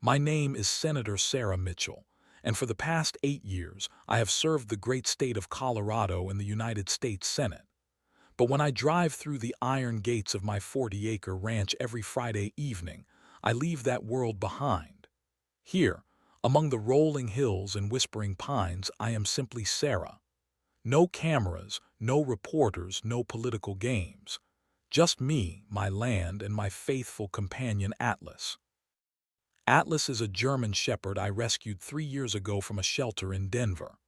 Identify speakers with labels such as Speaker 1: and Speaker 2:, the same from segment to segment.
Speaker 1: My name is Senator Sarah Mitchell, and for the past 8 years, I have served the great state of Colorado in the United States Senate. But when I drive through the iron gates of my 40-acre ranch every Friday evening, I leave that world behind. Here, among the rolling hills and whispering pines, I am simply Sarah. No cameras, no reporters, no political games. Just me, my land, and my faithful companion Atlas. Atlas is a German shepherd I rescued 3 years ago from a shelter in Denver.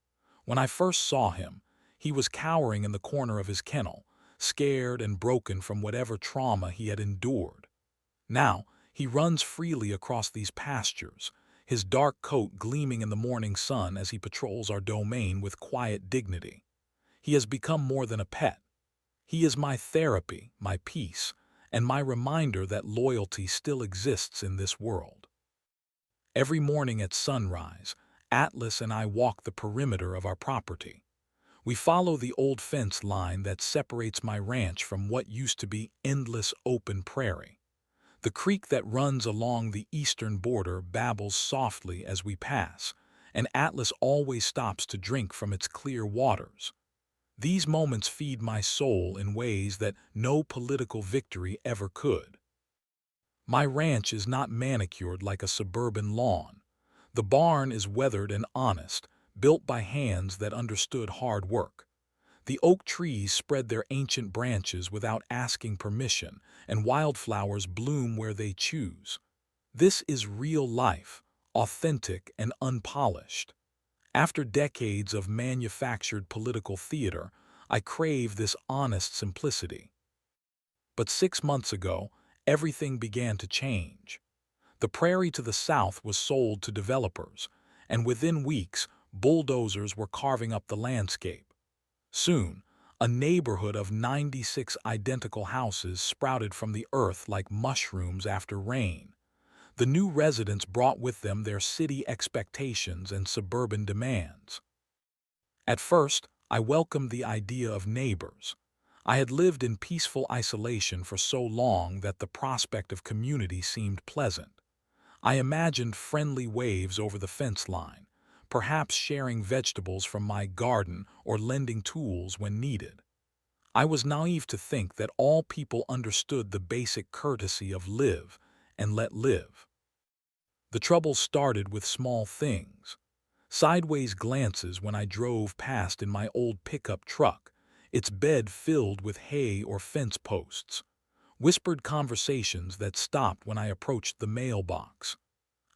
Speaker 1: When I first saw him, he was cowering in the corner of his kennel, scared and broken from whatever trauma he had endured. Now, he runs freely across these pastures, his dark coat gleaming in the morning sun as he patrols our domain with quiet dignity. He has become more than a pet. He is my therapy, my peace, and my reminder that loyalty still exists in this world. Every morning at sunrise, Atlas and I walk the perimeter of our property. We follow the old fence line that separates my ranch from what used to be endless open prairie. The creek that runs along the eastern border babbles softly as we pass, and Atlas always stops to drink from its clear waters. These moments feed my soul in ways that no political victory ever could. My ranch is not manicured like a suburban lawn. The barn is weathered and honest, built by hands that understood hard work. The oak trees spread their ancient branches without asking permission, and wildflowers bloom where they choose. This is real life, authentic and unpolished. After decades of manufactured political theater, I crave this honest simplicity. But 6 months ago, everything began to change. The prairie to the south was sold to developers, and within weeks, bulldozers were carving up the landscape. Soon, a neighborhood of 96 identical houses sprouted from the earth like mushrooms after rain. The new residents brought with them their city expectations and suburban demands. At first, I welcomed the idea of neighbors. I had lived in peaceful isolation for so long that the prospect of community seemed pleasant. I imagined friendly waves over the fence line, perhaps sharing vegetables from my garden or lending tools when needed. I was naive to think that all people understood the basic courtesy of live and let live. The trouble started with small things. Sideways glances when I drove past in my old pickup truck, its bed filled with hay or fence posts. Whispered conversations that stopped when I approached the mailbox.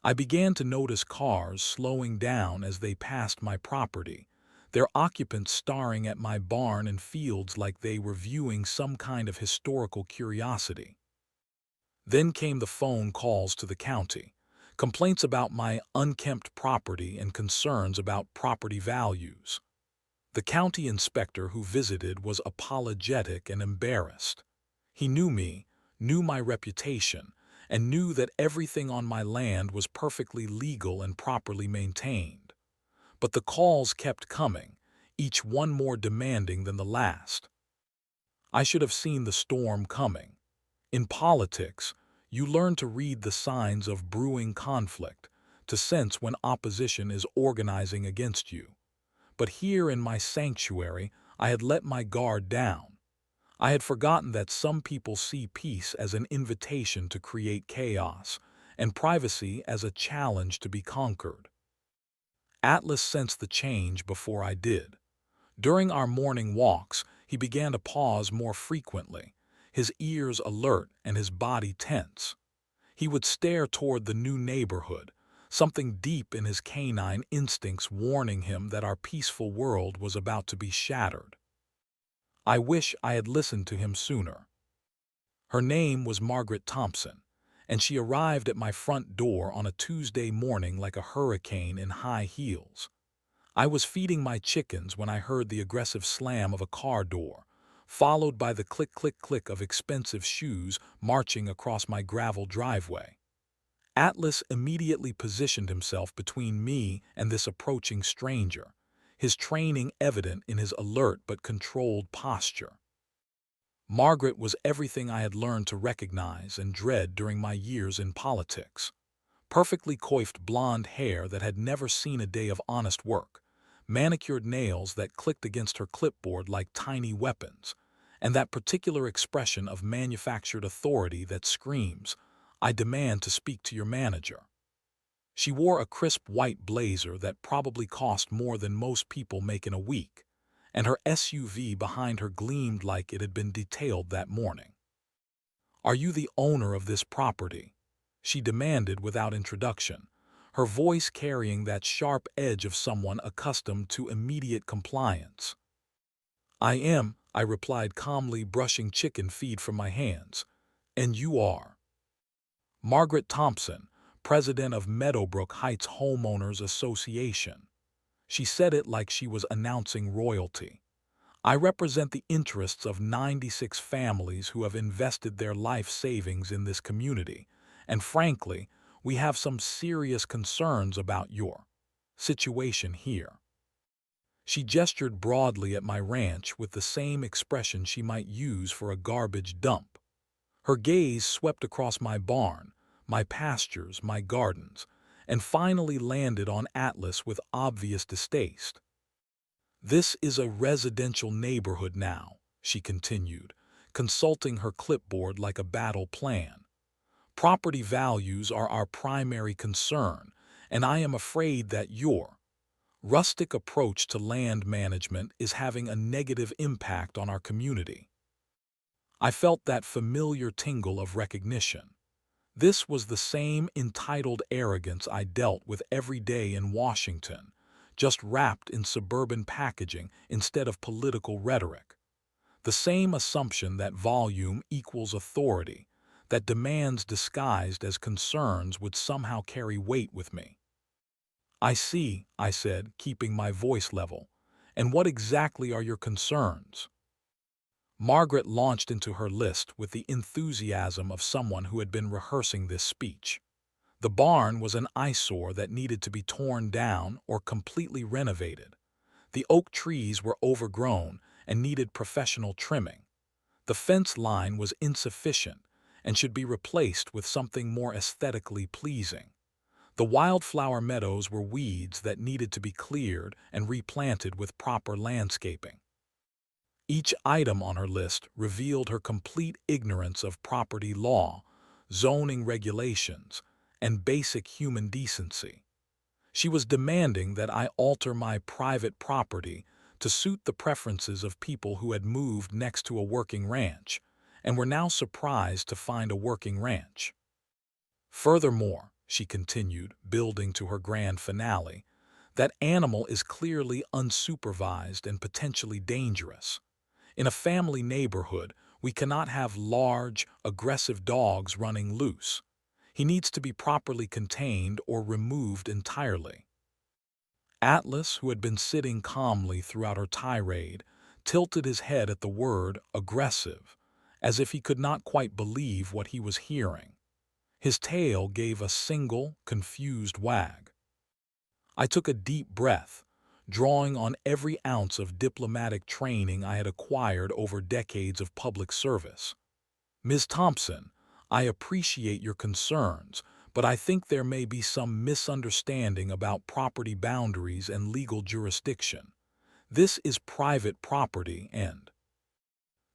Speaker 1: I began to notice cars slowing down as they passed my property, their occupants staring at my barn and fields like they were viewing some kind of historical curiosity. Then came the phone calls to the county, complaints about my unkempt property and concerns about property values. The county inspector who visited was apologetic and embarrassed. He knew me, knew my reputation, and knew that everything on my land was perfectly legal and properly maintained. But the calls kept coming, each one more demanding than the last. I should have seen the storm coming. In politics, you learn to read the signs of brewing conflict, to sense when opposition is organizing against you. But here in my sanctuary, I had let my guard down. I had forgotten that some people see peace as an invitation to create chaos, and privacy as a challenge to be conquered. Atlas sensed the change before I did. During our morning walks, he began to pause more frequently, his ears alert and his body tense. He would stare toward the new neighborhood, something deep in his canine instincts warning him that our peaceful world was about to be shattered. I wish I had listened to him sooner. Her name was Margaret Thompson, and she arrived at my front door on a Tuesday morning like a hurricane in high heels. I was feeding my chickens when I heard the aggressive slam of a car door, followed by the click-click-click of expensive shoes marching across my gravel driveway. Atlas immediately positioned himself between me and this approaching stranger, his training evident in his alert but controlled posture. Margaret was everything I had learned to recognize and dread during my years in politics. Perfectly coiffed blonde hair that had never seen a day of honest work, manicured nails that clicked against her clipboard like tiny weapons, and that particular expression of manufactured authority that screams, "I demand to speak to your manager." She wore a crisp white blazer that probably cost more than most people make in a week, and her SUV behind her gleamed like it had been detailed that morning. "Are you the owner of this property?" she demanded without introduction, her voice carrying that sharp edge of someone accustomed to immediate compliance. "I am," I replied calmly, brushing chicken feed from my hands. "And you are?" "Margaret Thompson, president of Meadowbrook Heights Homeowners Association." She said it like she was announcing royalty. "I represent the interests of 96 families who have invested their life savings in this community, and frankly, we have some serious concerns about your situation here." She gestured broadly at my ranch with the same expression she might use for a garbage dump. Her gaze swept across my barn, my pastures, my gardens, and finally landed on Atlas with obvious distaste. "This is a residential neighborhood now," she continued, consulting her clipboard like a battle plan. "Property values are our primary concern, and I am afraid that your rustic approach to land management is having a negative impact on our community." I felt that familiar tingle of recognition. This was the same entitled arrogance I dealt with every day in Washington, just wrapped in suburban packaging instead of political rhetoric. The same assumption that volume equals authority, that demands disguised as concerns would somehow carry weight with me. "I see," I said, keeping my voice level. "And what exactly are your concerns?" Margaret launched into her list with the enthusiasm of someone who had been rehearsing this speech. The barn was an eyesore that needed to be torn down or completely renovated. The oak trees were overgrown and needed professional trimming. The fence line was insufficient and should be replaced with something more aesthetically pleasing. The wildflower meadows were weeds that needed to be cleared and replanted with proper landscaping. Each item on her list revealed her complete ignorance of property law, zoning regulations, and basic human decency. She was demanding that I alter my private property to suit the preferences of people who had moved next to a working ranch and were now surprised to find a working ranch. "Furthermore," she continued, building to her grand finale, "that animal is clearly unsupervised and potentially dangerous. In a family neighborhood, we cannot have large, aggressive dogs running loose. He needs to be properly contained or removed entirely." Atlas, who had been sitting calmly throughout her tirade, tilted his head at the word aggressive, as if he could not quite believe what he was hearing. His tail gave a single, confused wag. I took a deep breath, drawing on every ounce of diplomatic training I had acquired over decades of public service. "Ms. Thompson, I appreciate your concerns, but I think there may be some misunderstanding about property boundaries and legal jurisdiction. This is private property and—"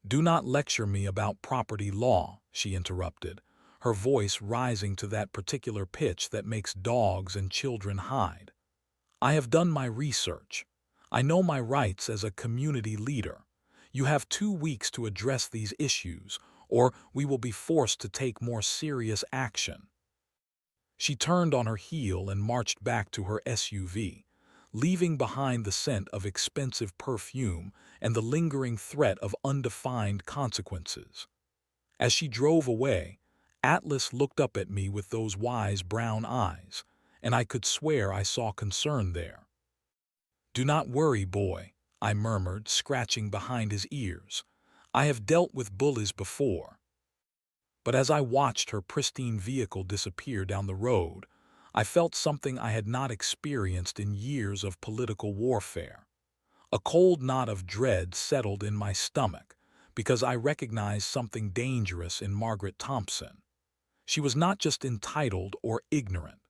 Speaker 1: "Do not lecture me about property law," she interrupted, her voice rising to that particular pitch that makes dogs and children hide. "I have done my research. I know my rights as a community leader. You have 2 weeks to address these issues, or we will be forced to take more serious action." She turned on her heel and marched back to her SUV, leaving behind the scent of expensive perfume and the lingering threat of undefined consequences. As she drove away, Atlas looked up at me with those wise brown eyes, and I could swear I saw concern there. "Do not worry, boy," I murmured, scratching behind his ears. "I have dealt with bullies before." But as I watched her pristine vehicle disappear down the road, I felt something I had not experienced in years of political warfare. A cold knot of dread settled in my stomach because I recognized something dangerous in Margaret Thompson. She was not just entitled or ignorant.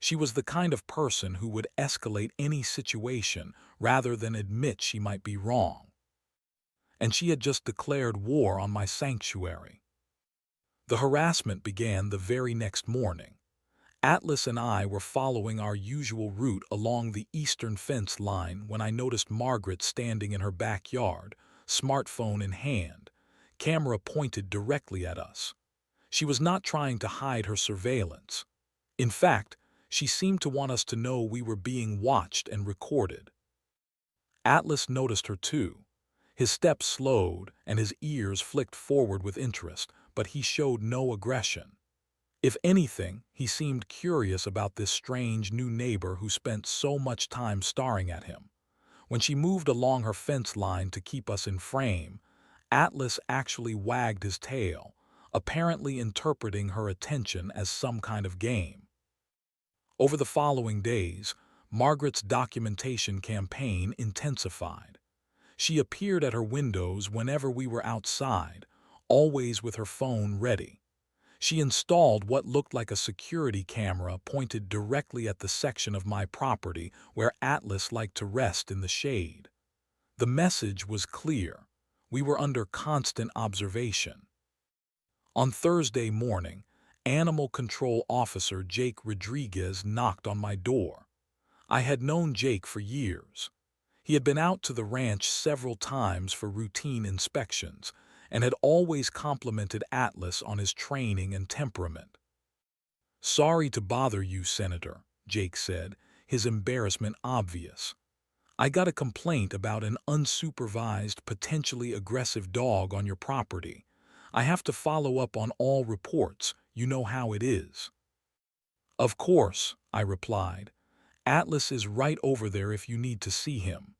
Speaker 1: She was the kind of person who would escalate any situation rather than admit she might be wrong. And she had just declared war on my sanctuary. The harassment began the very next morning. Atlas and I were following our usual route along the eastern fence line when I noticed Margaret standing in her backyard, smartphone in hand, camera pointed directly at us. She was not trying to hide her surveillance. In fact, she seemed to want us to know we were being watched and recorded. Atlas noticed her too. His steps slowed and his ears flicked forward with interest, but he showed no aggression. If anything, he seemed curious about this strange new neighbor who spent so much time staring at him. When she moved along her fence line to keep us in frame, Atlas actually wagged his tail, apparently interpreting her attention as some kind of game. Over the following days, Margaret's documentation campaign intensified. She appeared at her windows whenever we were outside, always with her phone ready. She installed what looked like a security camera pointed directly at the section of my property where Atlas liked to rest in the shade. The message was clear. We were under constant observation. On Thursday morning, Animal Control Officer Jake Rodriguez knocked on my door. I had known Jake for years. He had been out to the ranch several times for routine inspections and had always complimented Atlas on his training and temperament. "Sorry to bother you, Senator," Jake said, his embarrassment obvious. "I got a complaint about an unsupervised, potentially aggressive dog on your property. I have to follow up on all reports. You know how it is." "Of course," I replied. "Atlas is right over there if you need to see him."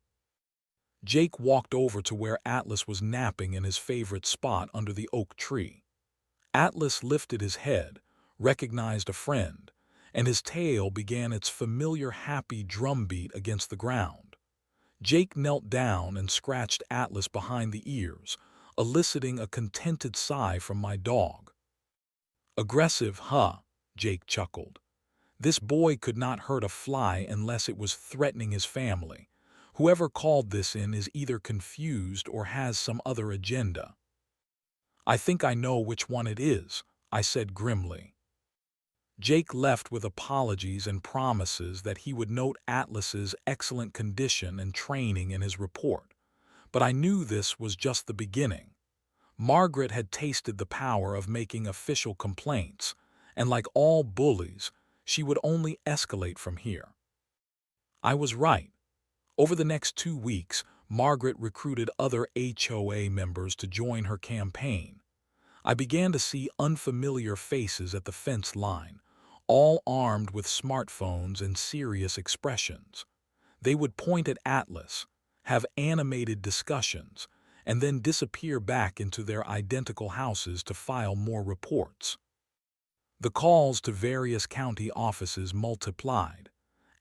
Speaker 1: Jake walked over to where Atlas was napping in his favorite spot under the oak tree. Atlas lifted his head, recognized a friend, and his tail began its familiar happy drumbeat against the ground. Jake knelt down and scratched Atlas behind the ears, eliciting a contented sigh from my dog. "Aggressive, huh?" Jake chuckled. "This boy could not hurt a fly unless it was threatening his family. Whoever called this in is either confused or has some other agenda." "I think I know which one it is," I said grimly. Jake left with apologies and promises that he would note Atlas's excellent condition and training in his report. But I knew this was just the beginning. Margaret had tasted the power of making official complaints, and like all bullies, she would only escalate from here. I was right. Over the next 2 weeks, Margaret recruited other HOA members to join her campaign. I began to see unfamiliar faces at the fence line, all armed with smartphones and serious expressions. They would point at Atlas, have animated discussions, and then disappear back into their identical houses to file more reports. The calls to various county offices multiplied.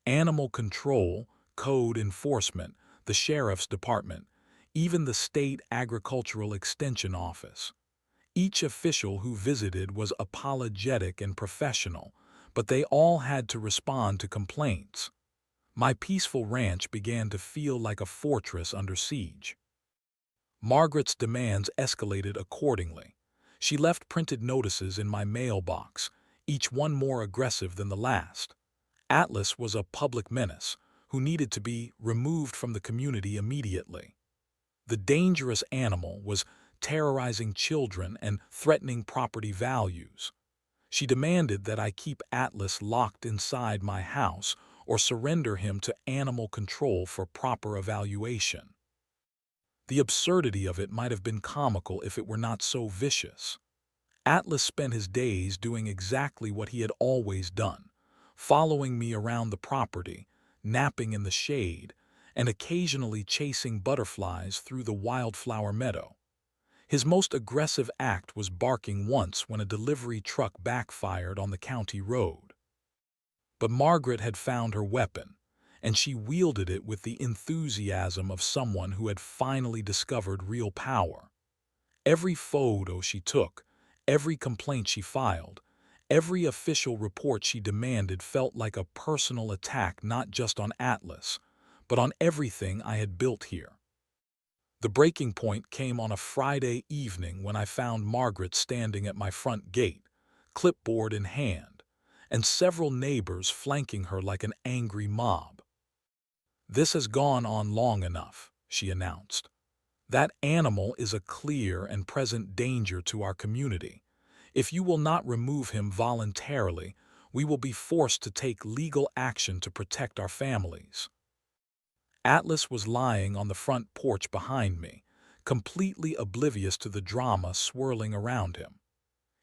Speaker 1: Animal control, code enforcement, the sheriff's department, even the state agricultural extension office. Each official who visited was apologetic and professional, but they all had to respond to complaints. My peaceful ranch began to feel like a fortress under siege. Margaret's demands escalated accordingly. She left printed notices in my mailbox, each one more aggressive than the last. Atlas was a public menace who needed to be removed from the community immediately. The dangerous animal was terrorizing children and threatening property values. She demanded that I keep Atlas locked inside my house or surrender him to animal control for proper evaluation. The absurdity of it might have been comical if it were not so vicious. Atlas spent his days doing exactly what he had always done, following me around the property, napping in the shade, and occasionally chasing butterflies through the wildflower meadow. His most aggressive act was barking once when a delivery truck backfired on the county road. But Margaret had found her weapon, and she wielded it with the enthusiasm of someone who had finally discovered real power. Every photo she took, every complaint she filed, Every official report she demanded felt like a personal attack not just on Atlas, but on everything I had built here. The breaking point came on a Friday evening when I found Margaret standing at my front gate, clipboard in hand, and several neighbors flanking her like an angry mob. "This has gone on long enough," she announced. "That animal is a clear and present danger to our community. If you will not remove him voluntarily, we will be forced to take legal action to protect our families." Atlas was lying on the front porch behind me, completely oblivious to the drama swirling around him.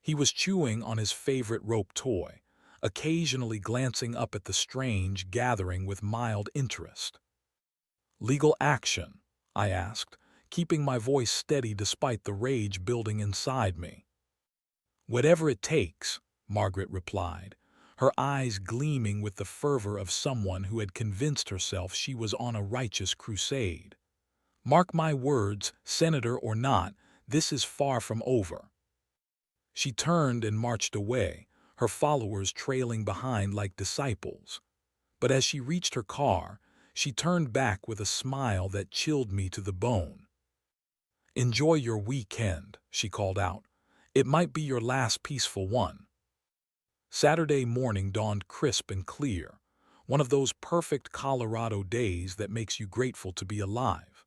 Speaker 1: He was chewing on his favorite rope toy, occasionally glancing up at the strange gathering with mild interest. "Legal action?" I asked, keeping my voice steady despite the rage building inside me. "Whatever it takes," Margaret replied, her eyes gleaming with the fervor of someone who had convinced herself she was on a righteous crusade. "Mark my words, senator or not, this is far from over." She turned and marched away, her followers trailing behind like disciples. But as she reached her car, she turned back with a smile that chilled me to the bone. "Enjoy your weekend," she called out. "It might be your last peaceful one." Saturday morning dawned crisp and clear, one of those perfect Colorado days that makes you grateful to be alive.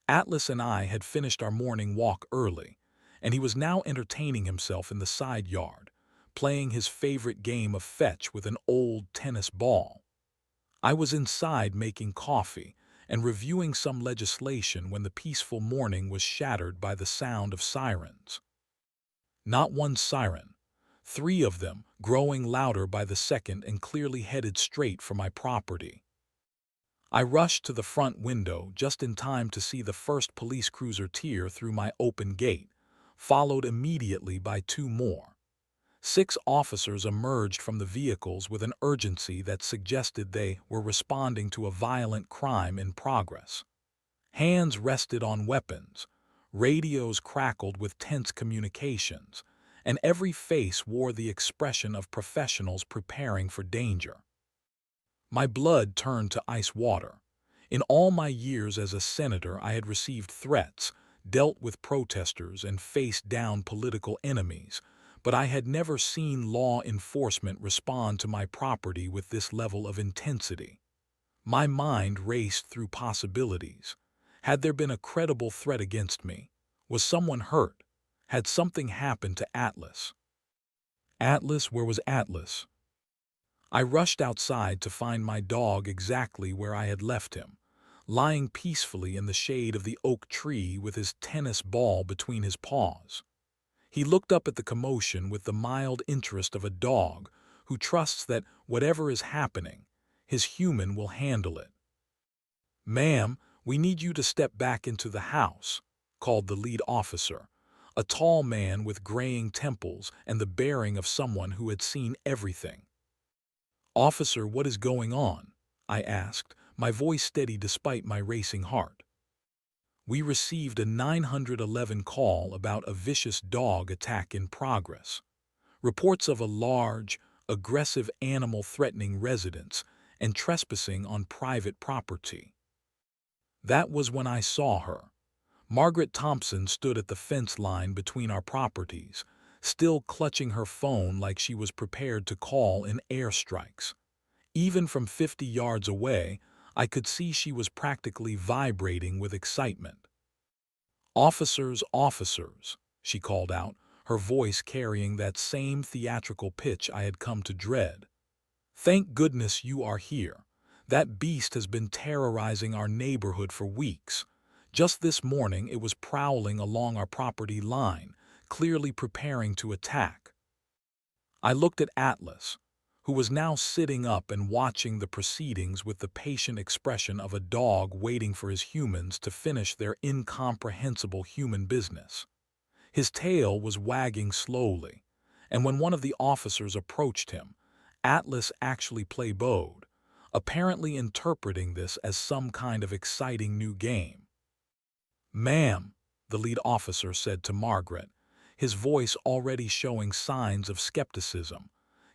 Speaker 1: Atlas and I had finished our morning walk early, and he was now entertaining himself in the side yard, playing his favorite game of fetch with an old tennis ball. I was inside making coffee and reviewing some legislation when the peaceful morning was shattered by the sound of sirens. Not one siren, three of them, growing louder by the second and clearly headed straight for my property. I rushed to the front window just in time to see the first police cruiser tear through my open gate, followed immediately by two more. 6 officers emerged from the vehicles with an urgency that suggested they were responding to a violent crime in progress. Hands rested on weapons, radios crackled with tense communications, and every face wore the expression of professionals preparing for danger. My blood turned to ice water. In all my years as a senator, I had received threats, dealt with protesters, and faced down political enemies, but I had never seen law enforcement respond to my property with this level of intensity. My mind raced through possibilities. Had there been a credible threat against me? Was someone hurt? Had something happened to Atlas? Atlas, where was Atlas? I rushed outside to find my dog exactly where I had left him, lying peacefully in the shade of the oak tree with his tennis ball between his paws. He looked up at the commotion with the mild interest of a dog who trusts that whatever is happening, his human will handle it. "Ma'am, we need you to step back into the house," called the lead officer, a tall man with graying temples and the bearing of someone who had seen everything. "Officer, what is going on?" I asked, my voice steady despite my racing heart. "We received a 911 call about a vicious dog attack in progress. Reports of a large, aggressive animal threatening residents and trespassing on private property." That was when I saw her. Margaret Thompson stood at the fence line between our properties, still clutching her phone like she was prepared to call in airstrikes. Even from 50 yards away, I could see she was practically vibrating with excitement. "Officers, officers," she called out, her voice carrying that same theatrical pitch I had come to dread. "Thank goodness you are here. That beast has been terrorizing our neighborhood for weeks. Just this morning it was prowling along our property line, clearly preparing to attack." I looked at Atlas, who was now sitting up and watching the proceedings with the patient expression of a dog waiting for his humans to finish their incomprehensible human business. His tail was wagging slowly, and when one of the officers approached him, Atlas actually played, apparently interpreting this as some kind of exciting new game. "Ma'am," the lead officer said to Margaret, his voice already showing signs of skepticism.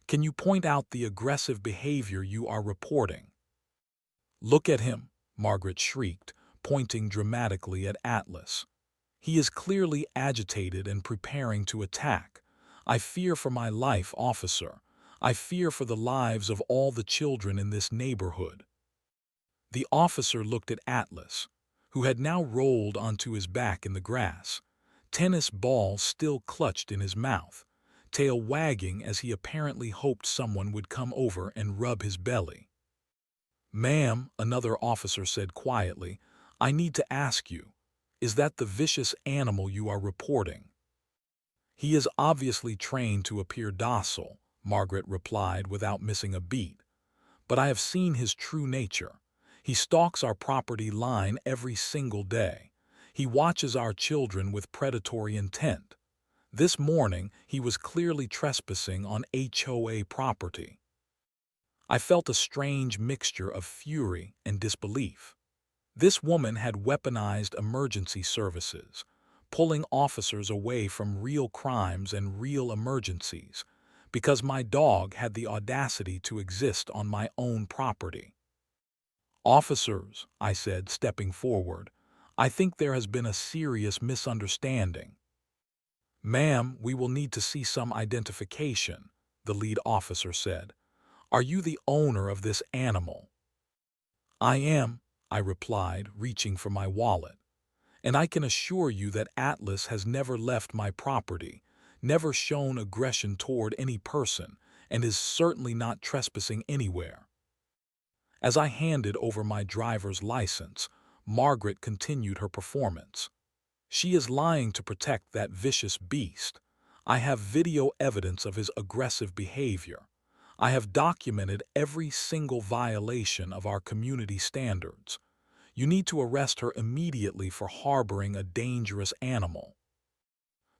Speaker 1: "Can you point out the aggressive behavior you are reporting?" "Look at him," Margaret shrieked, pointing dramatically at Atlas. "He is clearly agitated and preparing to attack. I fear for my life, officer. I fear for the lives of all the children in this neighborhood." The officer looked at Atlas, who had now rolled onto his back in the grass, tennis ball still clutched in his mouth, tail wagging as he apparently hoped someone would come over and rub his belly. "Ma'am," another officer said quietly, "I need to ask you, is that the vicious animal you are reporting?" "He is obviously trained to appear docile," Margaret replied without missing a beat. "But I have seen his true nature. He stalks our property line every single day. He watches our children with predatory intent. This morning, he was clearly trespassing on HOA property." I felt a strange mixture of fury and disbelief. This woman had weaponized emergency services, pulling officers away from real crimes and real emergencies, because my dog had the audacity to exist on my own property. "Officers," I said, stepping forward, "I think there has been a serious misunderstanding." "Ma'am, we will need to see some identification," the lead officer said. "Are you the owner of this animal?" "I am," I replied, reaching for my wallet. "And I can assure you that Atlas has never left my property, never shown aggression toward any person, and is certainly not trespassing anywhere." As I handed over my driver's license, Margaret continued her performance. "She is lying to protect that vicious beast. I have video evidence of his aggressive behavior. I have documented every single violation of our community standards. You need to arrest her immediately for harboring a dangerous animal."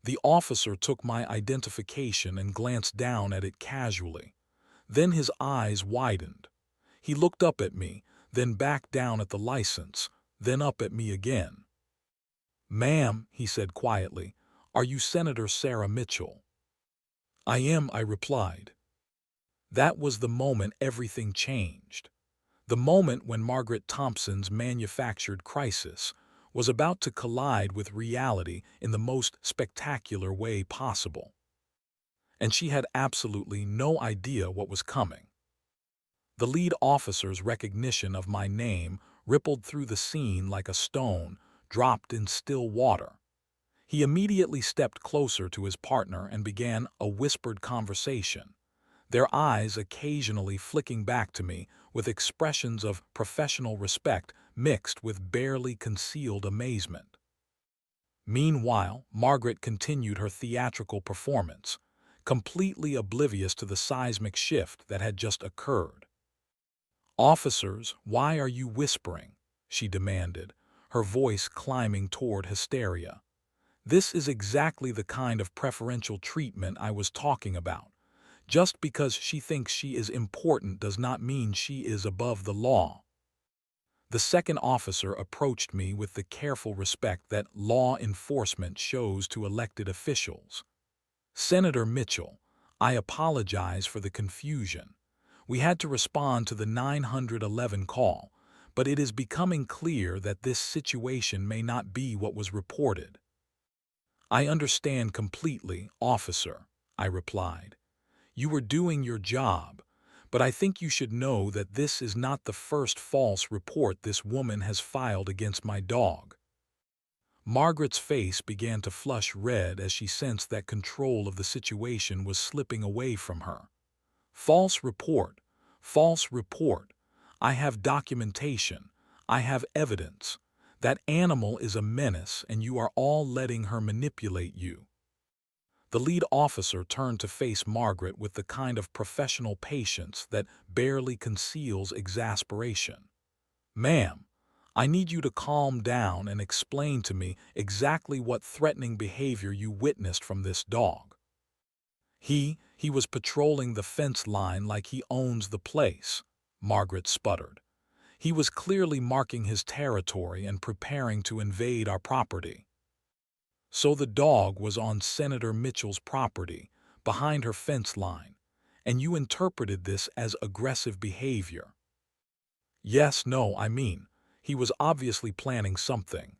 Speaker 1: The officer took my identification and glanced down at it casually. Then his eyes widened. He looked up at me, then back down at the license, then up at me again. "Ma'am," he said quietly, "are you Senator Sarah Mitchell?" "I am," I replied. That was the moment everything changed. The moment when Margaret Thompson's manufactured crisis was about to collide with reality in the most spectacular way possible. And she had absolutely no idea what was coming. The lead officer's recognition of my name rippled through the scene like a stone dropped in still water. He immediately stepped closer to his partner and began a whispered conversation, their eyes occasionally flicking back to me with expressions of professional respect mixed with barely concealed amazement. Meanwhile, Margaret continued her theatrical performance, completely oblivious to the seismic shift that had just occurred. "Officers, why are you whispering?" she demanded, her voice climbing toward hysteria. "This is exactly the kind of preferential treatment I was talking about. Just because she thinks she is important does not mean she is above the law." The second officer approached me with the careful respect that law enforcement shows to elected officials. "Senator Mitchell, I apologize for the confusion. We had to respond to the 911 call, but it is becoming clear that this situation may not be what was reported." "I understand completely, officer," I replied. "You were doing your job, but I think you should know that this is not the first false report this woman has filed against my dog." Margaret's face began to flush red as she sensed that control of the situation was slipping away from her. "False report, false report. I have documentation. I have evidence. That animal is a menace and you are all letting her manipulate you." The lead officer turned to face Margaret with the kind of professional patience that barely conceals exasperation. "Ma'am, I need you to calm down and explain to me exactly what threatening behavior you witnessed from this dog." He was patrolling the fence line like he owns the place," Margaret sputtered. "He was clearly marking his territory and preparing to invade our property." So the dog was on Senator Mitchell's property, behind her fence line, and you interpreted this as aggressive behavior. Yes, no, I mean, he was obviously planning something.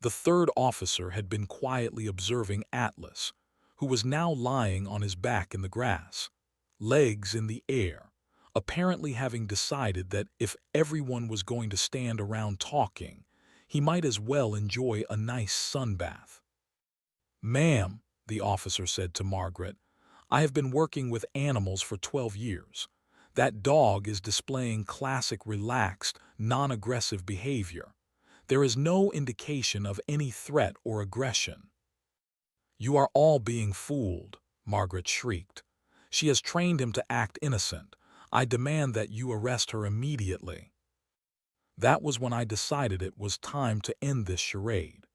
Speaker 1: The third officer had been quietly observing Atlas, who was now lying on his back in the grass, legs in the air, apparently having decided that if everyone was going to stand around talking, he might as well enjoy a nice sunbath. "Ma'am," the officer said to Margaret, "I have been working with animals for 12 years. That dog is displaying classic relaxed, non-aggressive behavior. There is no indication of any threat or aggression." "You are all being fooled," Margaret shrieked. "She has trained him to act innocent. I demand that you arrest her immediately." That was when I decided it was time to end this charade.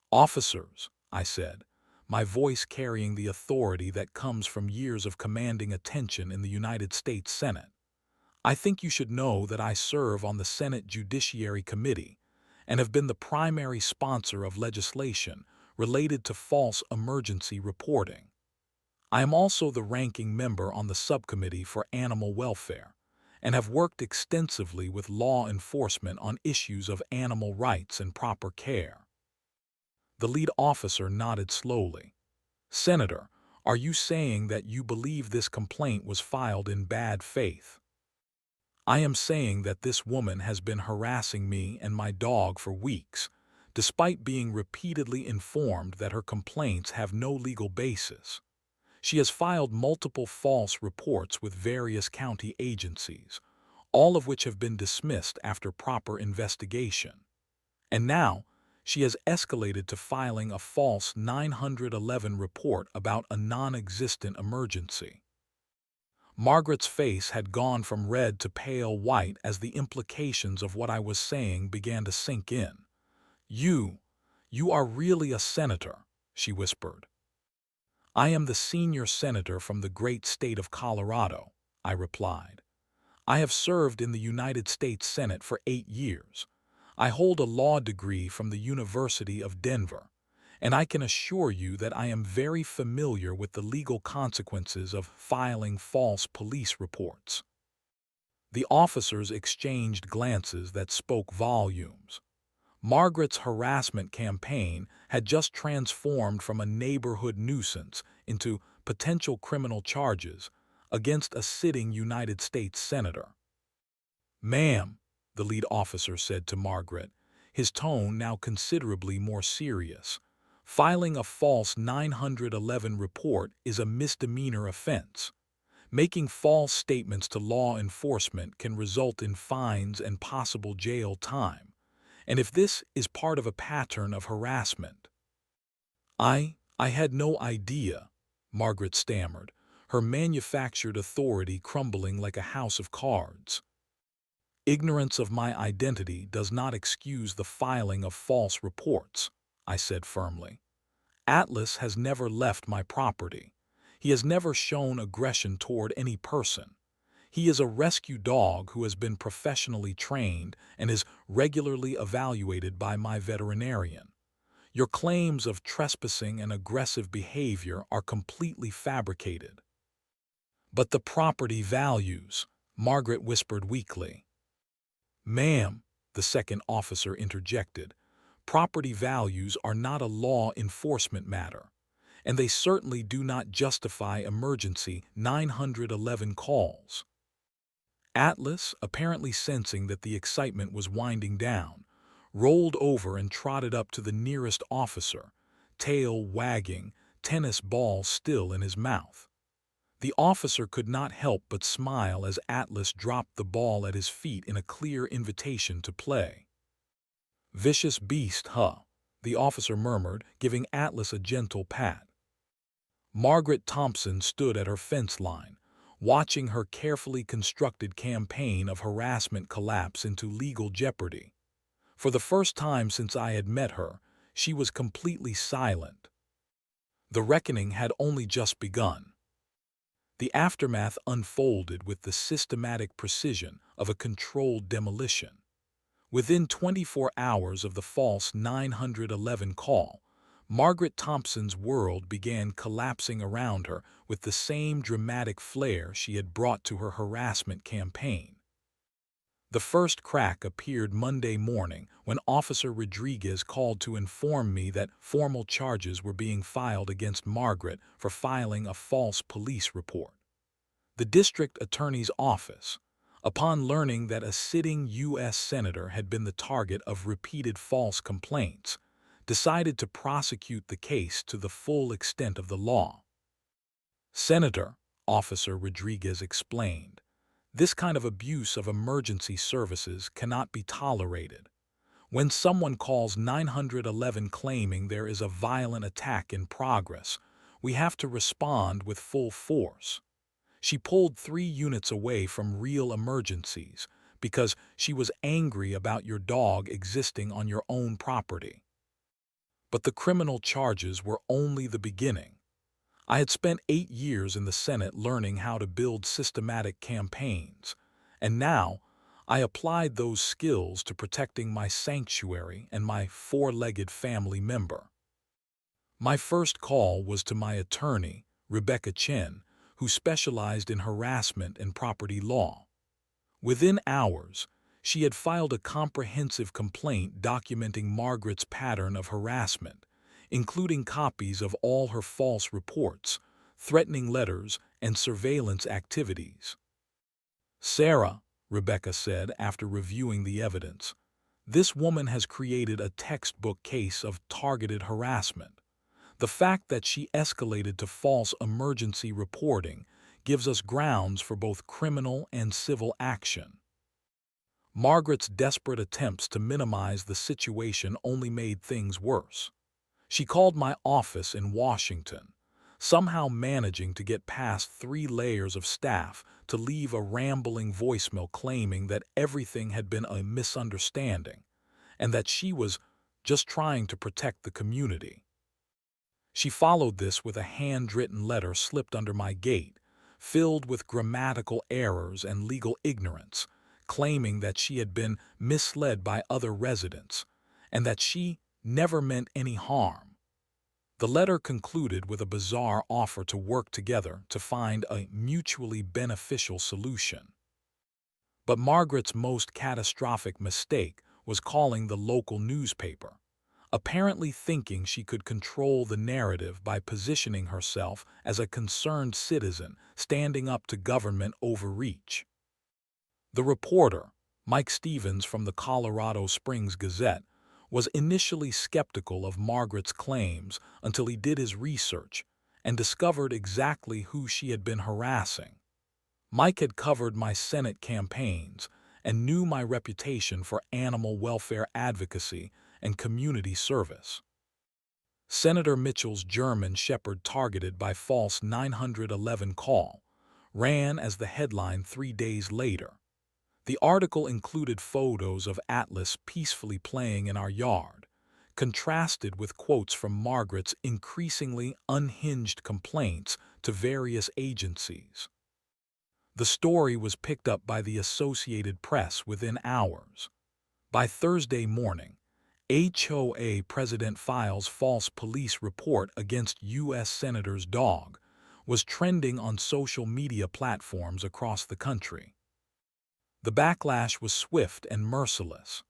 Speaker 1: "Officers," I said, my voice carrying the authority that comes from years of commanding attention in the United States Senate, "I think you should know that I serve on the Senate Judiciary Committee and have been the primary sponsor of legislation related to false emergency reporting. I am also the ranking member on the Subcommittee for Animal Welfare and have worked extensively with law enforcement on issues of animal rights and proper care." The lead officer nodded slowly. "Senator, are you saying that you believe this complaint was filed in bad faith?" "I am saying that this woman has been harassing me and my dog for weeks, despite being repeatedly informed that her complaints have no legal basis. She has filed multiple false reports with various county agencies, all of which have been dismissed after proper investigation. And now, she has escalated to filing a false 911 report about a non-existent emergency." Margaret's face had gone from red to pale white as the implications of what I was saying began to sink in. You are really a senator," she whispered. "I am the senior senator from the great state of Colorado," I replied. "I have served in the United States Senate for 8 years. I hold a law degree from the University of Denver, and I can assure you that I am very familiar with the legal consequences of filing false police reports." The officers exchanged glances that spoke volumes. Margaret's harassment campaign had just transformed from a neighborhood nuisance into potential criminal charges against a sitting United States senator. "Ma'am," the lead officer said to Margaret, his tone now considerably more serious, "filing a false 911 report is a misdemeanor offense. Making false statements to law enforcement can result in fines and possible jail time. And if this is part of a pattern of harassment—" I had no idea," Margaret stammered, her manufactured authority crumbling like a house of cards. "Ignorance of my identity does not excuse the filing of false reports," I said firmly. "Atlas has never left my property. He has never shown aggression toward any person. He is a rescue dog who has been professionally trained and is regularly evaluated by my veterinarian. Your claims of trespassing and aggressive behavior are completely fabricated." "But the property values," Margaret whispered weakly. "Ma'am," the second officer interjected, "property values are not a law enforcement matter, and they certainly do not justify emergency 911 calls." Atlas, apparently sensing that the excitement was winding down, rolled over and trotted up to the nearest officer, tail wagging, tennis ball still in his mouth. The officer could not help but smile as Atlas dropped the ball at his feet in a clear invitation to play. "Vicious beast, huh?" the officer murmured, giving Atlas a gentle pat. Margaret Thompson stood at her fence line, watching her carefully constructed campaign of harassment collapse into legal jeopardy. For the first time since I had met her, she was completely silent. The reckoning had only just begun. The aftermath unfolded with the systematic precision of a controlled demolition. Within 24 hours of the false 911 call, Margaret Thompson's world began collapsing around her with the same dramatic flair she had brought to her harassment campaign. The first crack appeared Monday morning when Officer Rodriguez called to inform me that formal charges were being filed against Margaret for filing a false police report. The district attorney's office, upon learning that a sitting U.S. senator had been the target of repeated false complaints, decided to prosecute the case to the full extent of the law. "Senator," Officer Rodriguez explained, "this kind of abuse of emergency services cannot be tolerated. When someone calls 911 claiming there is a violent attack in progress, we have to respond with full force. She pulled 3 units away from real emergencies because she was angry about your dog existing on your own property." But the criminal charges were only the beginning. I had spent 8 years in the Senate learning how to build systematic campaigns, and now I applied those skills to protecting my sanctuary and my four-legged family member. My first call was to my attorney, Rebecca Chen, who specialized in harassment and property law. Within hours, she had filed a comprehensive complaint documenting Margaret's pattern of harassment, including copies of all her false reports, threatening letters, and surveillance activities. "Sarah," Rebecca said after reviewing the evidence, "this woman has created a textbook case of targeted harassment. The fact that she escalated to false emergency reporting gives us grounds for both criminal and civil action." Margaret's desperate attempts to minimize the situation only made things worse. She called my office in Washington, somehow managing to get past 3 layers of staff to leave a rambling voicemail claiming that everything had been a misunderstanding and that she was just trying to protect the community. She followed this with a handwritten letter slipped under my gate, filled with grammatical errors and legal ignorance, claiming that she had been misled by other residents and that she never meant any harm. The letter concluded with a bizarre offer to work together to find a mutually beneficial solution. But Margaret's most catastrophic mistake was calling the local newspaper, apparently thinking she could control the narrative by positioning herself as a concerned citizen standing up to government overreach. The reporter, Mike Stevens from the Colorado Springs Gazette, was initially skeptical of Margaret's claims until he did his research and discovered exactly who she had been harassing. Mike had covered my Senate campaigns and knew my reputation for animal welfare advocacy and community service. Senator Mitchell's German Shepherd targeted by false 911 call ran as the headline 3 days later. The article included photos of Atlas peacefully playing in our yard, contrasted with quotes from Margaret's increasingly unhinged complaints to various agencies. The story was picked up by the Associated Press within hours. By Thursday morning, HOA President files false police report against U.S. Senator's dog was trending on social media platforms across the country. The backlash was swift and merciless.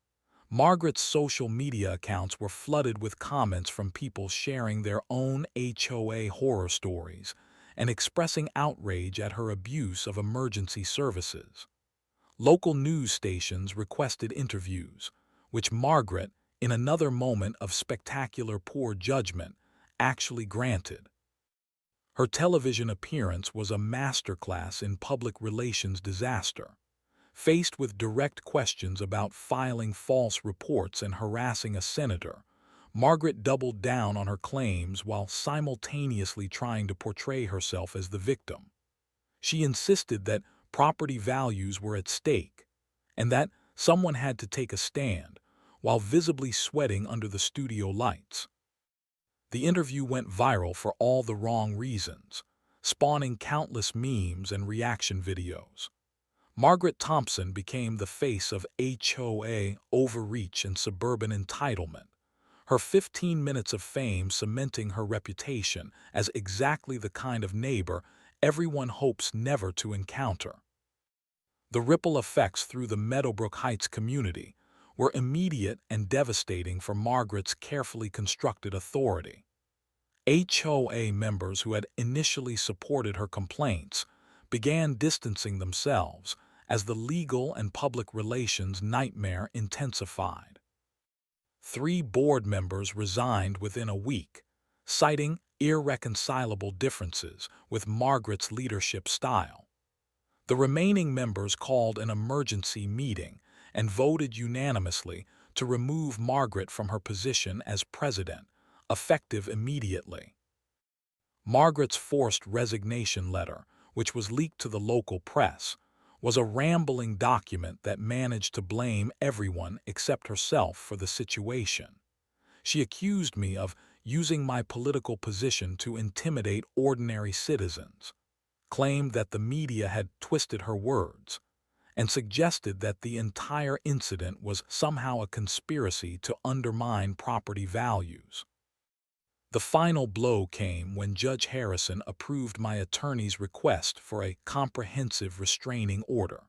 Speaker 1: Margaret's social media accounts were flooded with comments from people sharing their own HOA horror stories and expressing outrage at her abuse of emergency services. Local news stations requested interviews, which Margaret, in another moment of spectacular poor judgment, actually granted. Her television appearance was a masterclass in public relations disaster. Faced with direct questions about filing false reports and harassing a senator, Margaret doubled down on her claims while simultaneously trying to portray herself as the victim. She insisted that property values were at stake and that someone had to take a stand, while visibly sweating under the studio lights. The interview went viral for all the wrong reasons, spawning countless memes and reaction videos. Margaret Thompson became the face of HOA overreach and suburban entitlement, her 15 minutes of fame cementing her reputation as exactly the kind of neighbor everyone hopes never to encounter. The ripple effects through the Meadowbrook Heights community were immediate and devastating for Margaret's carefully constructed authority. HOA members who had initially supported her complaints began distancing themselves as the legal and public relations nightmare intensified. 3 board members resigned within a week, citing irreconcilable differences with Margaret's leadership style. The remaining members called an emergency meeting and voted unanimously to remove Margaret from her position as president, effective immediately. Margaret's forced resignation letter, which was leaked to the local press, was a rambling document that managed to blame everyone except herself for the situation. She accused me of using my political position to intimidate ordinary citizens, claimed that the media had twisted her words, and suggested that the entire incident was somehow a conspiracy to undermine property values. The final blow came when Judge Harrison approved my attorney's request for a comprehensive restraining order.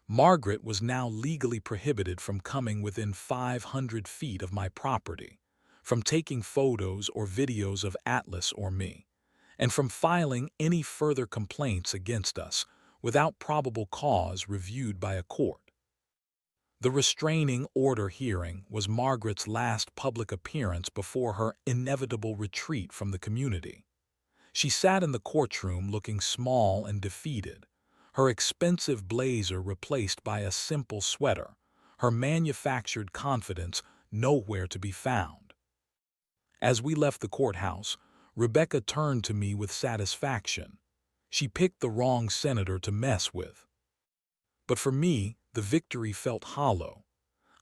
Speaker 1: Margaret was now legally prohibited from coming within 500 feet of my property, from taking photos or videos of Atlas or me, and from filing any further complaints against us without probable cause reviewed by a court. The restraining order hearing was Margaret's last public appearance before her inevitable retreat from the community. She sat in the courtroom looking small and defeated, her expensive blazer replaced by a simple sweater, her manufactured confidence nowhere to be found. As we left the courthouse, Rebecca turned to me with satisfaction. She picked the wrong senator to mess with. But for me, the victory felt hollow.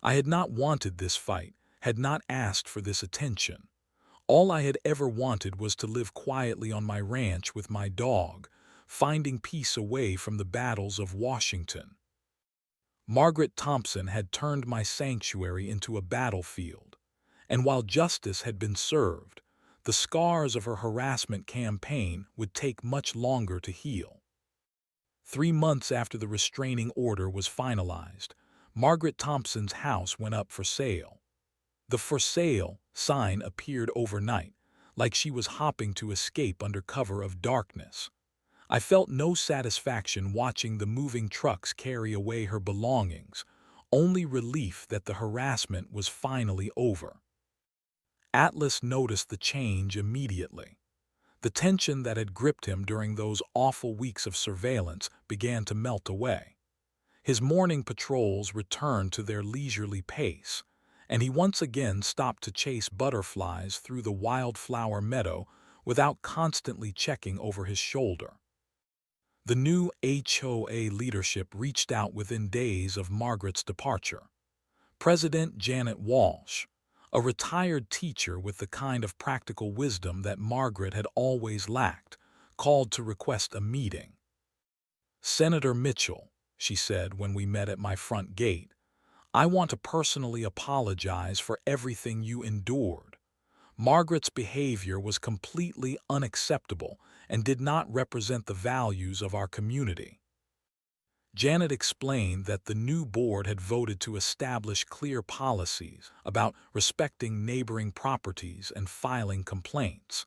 Speaker 1: I had not wanted this fight, had not asked for this attention. All I had ever wanted was to live quietly on my ranch with my dog, finding peace away from the battles of Washington. Margaret Thompson had turned my sanctuary into a battlefield, and while justice had been served, the scars of her harassment campaign would take much longer to heal. 3 months after the restraining order was finalized, Margaret Thompson's house went up for sale. The "For Sale" sign appeared overnight, like she was hopping to escape under cover of darkness. I felt no satisfaction watching the moving trucks carry away her belongings, only relief that the harassment was finally over. Atlas noticed the change immediately. The tension that had gripped him during those awful weeks of surveillance began to melt away. His morning patrols returned to their leisurely pace, and he once again stopped to chase butterflies through the wildflower meadow without constantly checking over his shoulder. The new HOA leadership reached out within days of Margaret's departure. President Janet Walsh, a retired teacher with the kind of practical wisdom that Margaret had always lacked, called to request a meeting. "Senator Mitchell," she said when we met at my front gate, "I want to personally apologize for everything you endured. Margaret's behavior was completely unacceptable and did not represent the values of our community." Janet explained that the new board had voted to establish clear policies about respecting neighboring properties and filing complaints.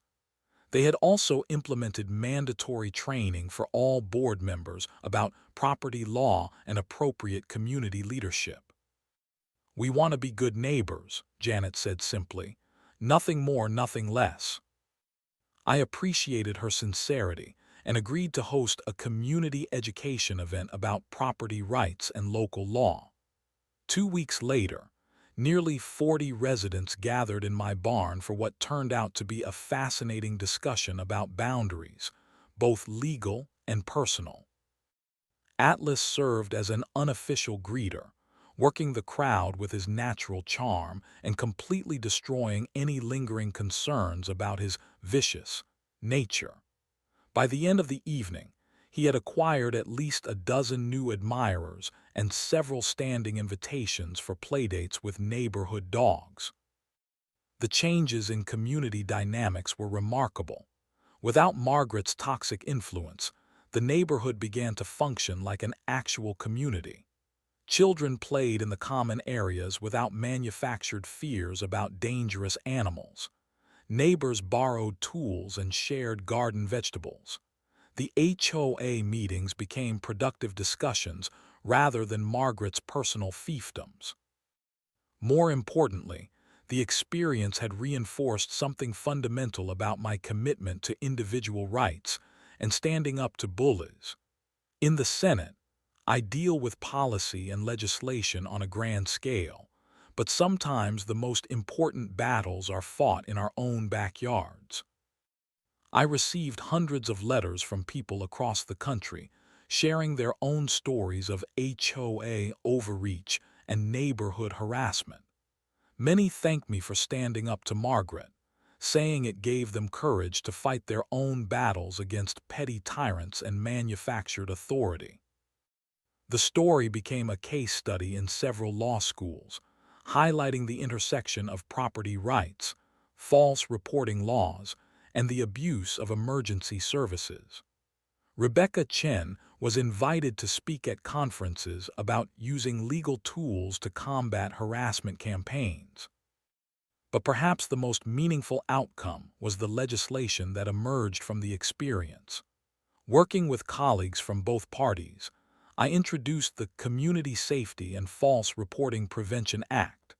Speaker 1: They had also implemented mandatory training for all board members about property law and appropriate community leadership. "We want to be good neighbors," Janet said simply. "Nothing more, nothing less." I appreciated her sincerity and agreed to host a community education event about property rights and local law. 2 weeks later, nearly 40 residents gathered in my barn for what turned out to be a fascinating discussion about boundaries, both legal and personal. Atlas served as an unofficial greeter, working the crowd with his natural charm and completely destroying any lingering concerns about his vicious nature. By the end of the evening, he had acquired at least a dozen new admirers and several standing invitations for playdates with neighborhood dogs. The changes in community dynamics were remarkable. Without Margaret's toxic influence, the neighborhood began to function like an actual community. Children played in the common areas without manufactured fears about dangerous animals. Neighbors borrowed tools and shared garden vegetables. The HOA meetings became productive discussions rather than Margaret's personal fiefdoms. More importantly, the experience had reinforced something fundamental about my commitment to individual rights and standing up to bullies. In the Senate, I deal with policy and legislation on a grand scale, but sometimes the most important battles are fought in our own backyards. I received hundreds of letters from people across the country sharing their own stories of HOA overreach and neighborhood harassment. Many thanked me for standing up to Margaret, saying it gave them courage to fight their own battles against petty tyrants and manufactured authority. The story became a case study in several law schools, highlighting the intersection of property rights, false reporting laws, and the abuse of emergency services. Rebecca Chen was invited to speak at conferences about using legal tools to combat harassment campaigns. But perhaps the most meaningful outcome was the legislation that emerged from the experience. Working with colleagues from both parties, I introduced the Community Safety and False Reporting Prevention Act,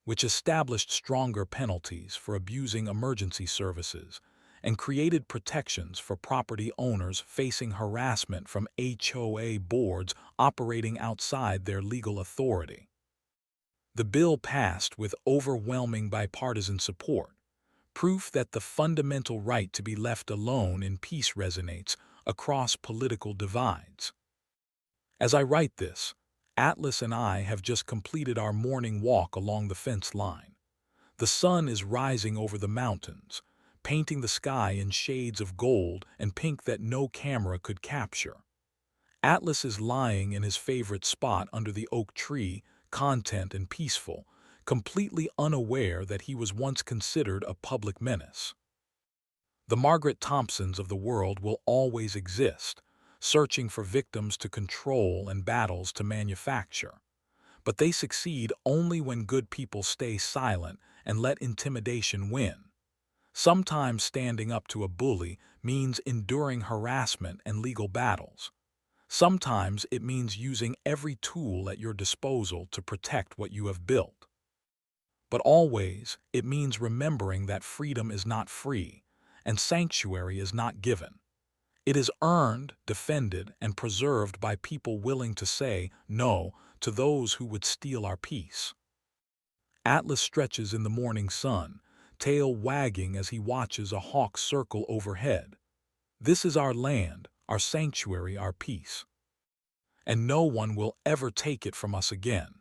Speaker 1: which established stronger penalties for abusing emergency services and created protections for property owners facing harassment from HOA boards operating outside their legal authority. The bill passed with overwhelming bipartisan support, proof that the fundamental right to be left alone in peace resonates across political divides. As I write this, Atlas and I have just completed our morning walk along the fence line. The sun is rising over the mountains, painting the sky in shades of gold and pink that no camera could capture. Atlas is lying in his favorite spot under the oak tree, content and peaceful, completely unaware that he was once considered a public menace. The Margaret Thompsons of the world will always exist, searching for victims to control and battles to manufacture. But they succeed only when good people stay silent and let intimidation win. Sometimes standing up to a bully means enduring harassment and legal battles. Sometimes it means using every tool at your disposal to protect what you have built. But always, it means remembering that freedom is not free, and sanctuary is not given. It is earned, defended, and preserved by people willing to say no to those who would steal our peace. Atlas stretches in the morning sun, tail wagging as he watches a hawk circle overhead. This is our land, our sanctuary, our peace. And no one will ever take it from us again.